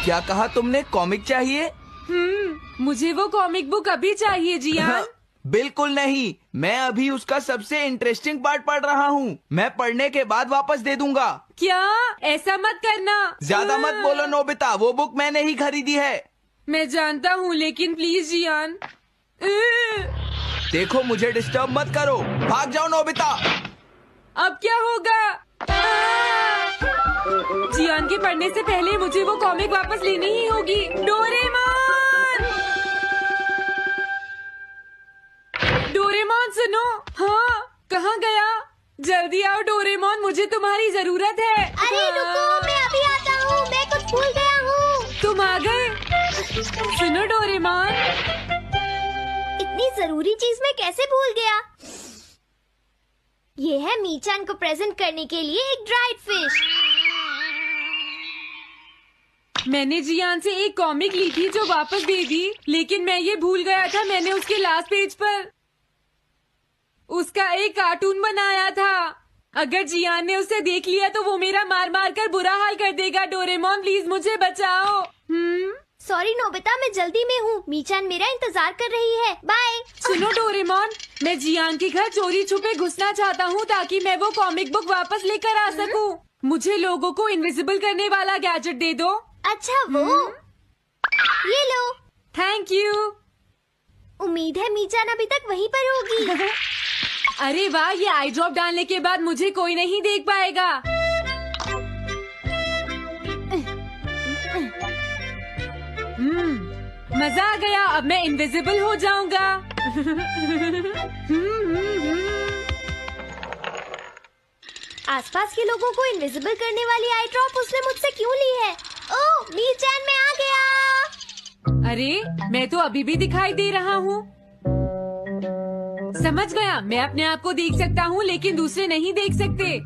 क्या कहा तुमने? कॉमिक चाहिए? मुझे वो कॉमिक बुक अभी चाहिए जियान। बिल्कुल नहीं, मैं अभी उसका सबसे इंटरेस्टिंग पार्ट पढ़ रहा हूँ। मैं पढ़ने के बाद वापस दे दूंगा। क्या? ऐसा मत करना। ज्यादा मत बोलो नोबिता, वो बुक मैंने ही खरीदी है। मैं जानता हूँ, लेकिन प्लीज जियान। देखो, मुझे डिस्टर्ब मत करो। भाग जाओ नोबिता। अब क्या होगा? जियान के पढ़ने से पहले मुझे वो कॉमिक वापस लेनी ही होगी। डोरेमोन! डोरेमोन सुनो। हाँ, कहाँ गया? जल्दी आओ डोरेमोन, मुझे तुम्हारी जरूरत है। अरे रुको, मैं अभी आता हूँ। मैं कुछ भूल गया हूँ। तुम आ गए? सुनो डोरेमोन, इतनी जरूरी चीज मैं कैसे भूल गया? ये है मीचान को प्रेजेंट करने के लिए एक ड्राइड फिश। मैंने जियान से एक कॉमिक ली थी जो वापस दे दी, लेकिन मैं ये भूल गया था मैंने उसके लास्ट पेज पर उसका एक कार्टून बनाया था। अगर जियान ने उसे देख लिया तो वो मेरा मार मार कर बुरा हाल कर देगा। डोरेमोन प्लीज मुझे बचाओ। सॉरी नोबिता, मैं जल्दी में हूँ। मीचान मेरा इंतजार कर रही है। बाय। सुनो डोरेमोन, मैं जियान के घर चोरी छुपे घुसना चाहता हूँ ताकि मैं वो कॉमिक बुक वापस लेकर आ सकूँ। मुझे लोगों को इनविजिबल करने वाला गैजेट दे दो। अच्छा वो ये लो। Thank you. उम्मीद है मीचान अभी तक वहीं पर होगी। अरे वाह, ये आई ड्रॉप डालने के बाद मुझे कोई नहीं देख पाएगा। मजा आ गया, अब मैं इनविजिबल हो जाऊंगा। आसपास के लोगों को इनविजिबल करने वाली आई ड्रॉप उसने मुझसे क्यों ली है? ओह, मीचान मैं आ गया। अरे, मैं तो अभी भी दिखाई दे रहा हूँ। समझ गया, मैं अपने आप को देख सकता हूँ लेकिन दूसरे नहीं देख सकते।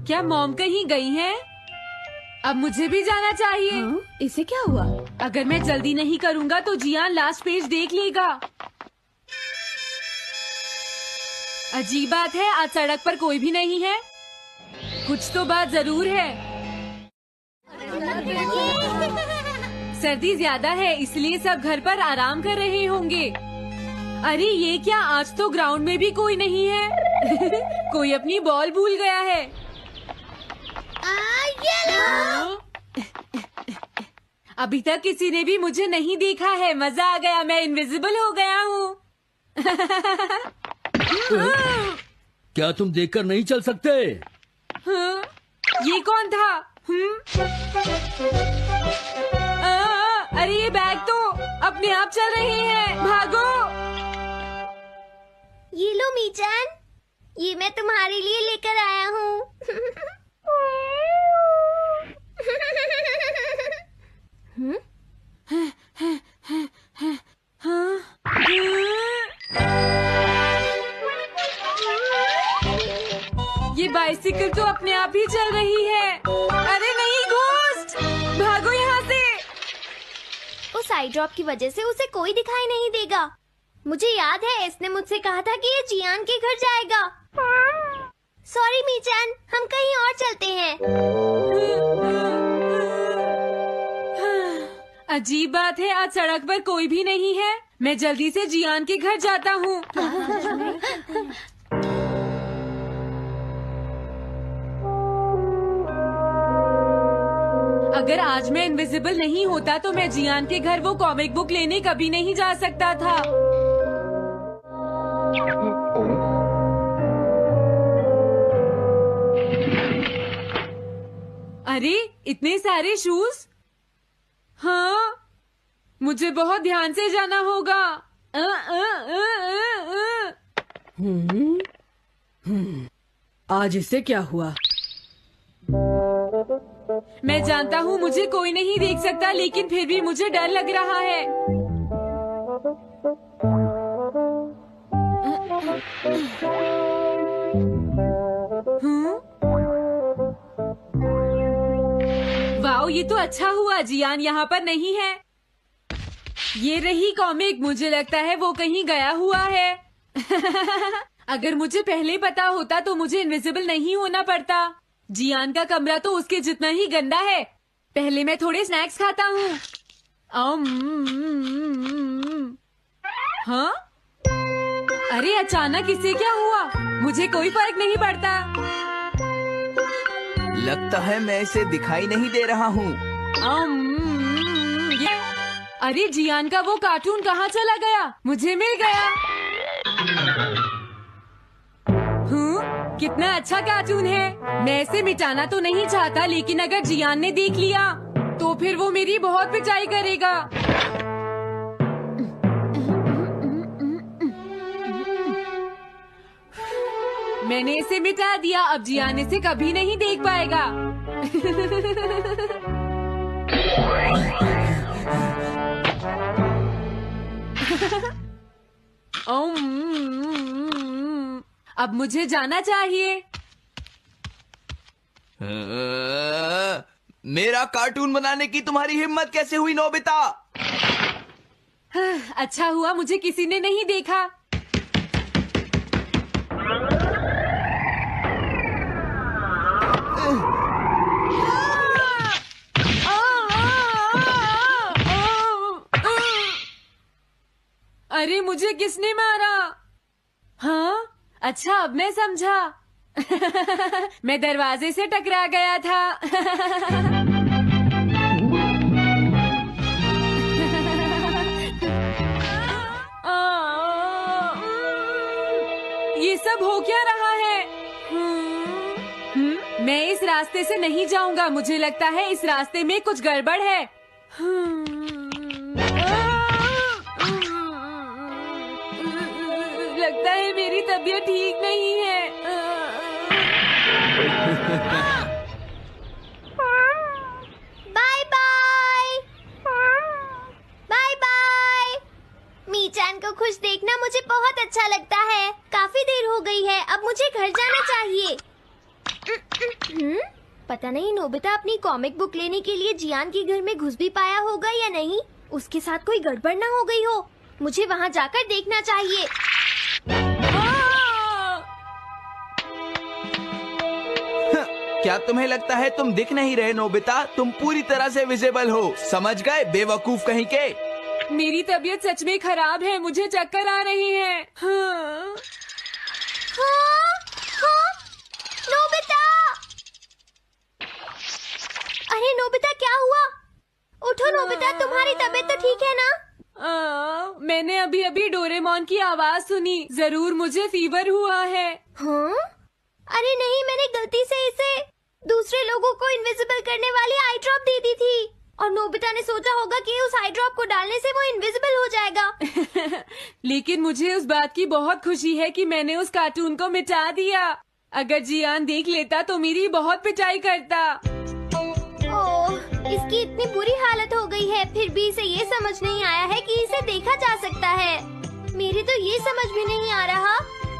क्या मॉम कहीं गई हैं? अब मुझे भी जाना चाहिए। इसे क्या हुआ? अगर मैं जल्दी नहीं करूँगा तो जियान लास्ट पेज देख लेगा। अजीब बात है, आज सड़क पर कोई भी नहीं है। कुछ तो बात जरूर है। सर्दी ज्यादा है इसलिए सब घर पर आराम कर रहे होंगे। अरे ये क्या, आज तो ग्राउंड में भी कोई नहीं है। कोई अपनी बॉल भूल गया है। ये लो। अभी तक किसी ने भी मुझे नहीं देखा है। मजा आ गया, मैं इनविजिबल हो गया हूँ। क्या तुम देखकर नहीं चल सकते? ये कौन था? अरे ये बैग तो अपने आप चल रहे हैं। भागो। ये लो मीचान, ये मैं तुम्हारे लिए लेकर आया हूँ। ये बाइसिकल तो अपने आप ही चल रही है। अरे नहीं, घोस्ट! भागो यहाँ से। उस आई ड्रॉप की वजह से उसे कोई दिखाई नहीं देगा। मुझे याद है इसने मुझसे कहा था कि ये जियान के घर जाएगा। सॉरी मीचान, हम कहीं और चलते हैं। अजीब बात है, आज सड़क पर कोई भी नहीं है। मैं जल्दी से जियान के घर जाता हूँ। अगर आज मैं इनविजिबल नहीं होता तो मैं जियान के घर वो कॉमिक बुक लेने कभी नहीं जा सकता था। अरे इतने सारे शूज। हाँ, मुझे बहुत ध्यान से जाना होगा। आज इससे क्या हुआ? मैं जानता हूँ मुझे कोई नहीं देख सकता, लेकिन फिर भी मुझे डर लग रहा है। वाओ, ये तो अच्छा हुआ जियान यहाँ पर नहीं है। ये रही कॉमिक, मुझे लगता है वो कहीं गया हुआ है। अगर मुझे पहले पता होता तो मुझे इनविजिबल नहीं होना पड़ता। जियान का कमरा तो उसके जितना ही गंदा है। पहले मैं थोड़े स्नैक्स खाता हूँ। हाँ? अरे अचानक इसे क्या हुआ? मुझे कोई फर्क नहीं पड़ता। लगता है मैं इसे दिखाई नहीं दे रहा हूँ। अरे जियान का वो कार्टून कहाँ चला गया? मुझे मिल गया। कितना अच्छा कार्टून है। मैं इसे मिटाना तो नहीं चाहता, लेकिन अगर जियान ने देख लिया तो फिर वो मेरी बहुत पिटाई करेगा। मैंने इसे मिटा दिया, अब जियान इसे कभी नहीं देख पाएगा। अब मुझे जाना चाहिए। मेरा कार्टून बनाने की तुम्हारी हिम्मत कैसे हुई नोबिता? अच्छा हुआ मुझे किसी ने नहीं देखा। अरे मुझे किसने मारा? हाँ, अच्छा अब मैं समझा। मैं दरवाजे से टकरा गया था। ये सब हो क्या रहा है? मैं इस रास्ते से नहीं जाऊंगा। मुझे लगता है इस रास्ते में कुछ गड़बड़ है। लगता है मेरी तबीयत ठीक नहीं है। Bye bye. Bye bye. मीचान को खुश देखना मुझे बहुत अच्छा लगता है। काफी देर हो गई है, अब मुझे घर जाना चाहिए। पता नहीं नोबिता अपनी कॉमिक बुक लेने के लिए जियान के घर में घुस भी पाया होगा या नहीं। उसके साथ कोई गड़बड़ ना हो गई हो। मुझे वहाँ जाकर देखना चाहिए। क्या तुम्हें लगता है तुम दिख नहीं रहे नोबिता? तुम पूरी तरह से विजिबल हो। समझ गए बेवकूफ कहीं के। मेरी तबीयत सच में खराब है। मुझे चक्कर आ रही है। हाँ। नोबिता! अरे नोबिता क्या हुआ? उठो नोबिता, तुम्हारी तबीयत तो ठीक है ना? मैंने अभी अभी डोरेमोन की आवाज सुनी। जरूर मुझे फीवर हुआ है। हाँ? अरे नहीं, मैंने गलती से इसे दूसरे लोगों को इनविजिबल करने वाली आई ड्रॉप दे दी थी और नोबिता ने सोचा होगा कि उस आई ड्रॉप को डालने से वो इनविजिबल हो जाएगा। लेकिन मुझे उस बात की बहुत खुशी है कि मैंने उस कार्टून को मिटा दिया। अगर जियान देख लेता तो मेरी बहुत पिटाई करता। ओह, इसकी इतनी बुरी हालत हो गई है, फिर भी इसे ये समझ नहीं आया है कि इसे देखा जा सकता है। मेरे तो ये समझ भी नहीं आ रहा।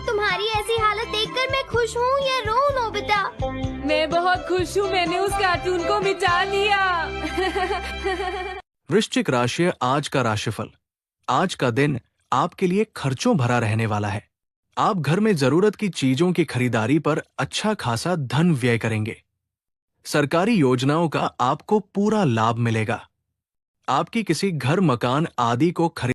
तुम्हारी ऐसी हालत देखकर मैं खुश हूँ या रोऊं नोबिता? मैं बहुत खुश हूँ, मैंने उस कार्टून को मिटा दिया। वृश्चिक राशि आज का राशिफल। आज का दिन आपके लिए खर्चों भरा रहने वाला है। आप घर में जरूरत की चीजों की खरीदारी पर अच्छा खासा धन व्यय करेंगे। सरकारी योजनाओं का आपको पूरा लाभ मिलेगा। आपकी किसी घर मकान आदि को खरीद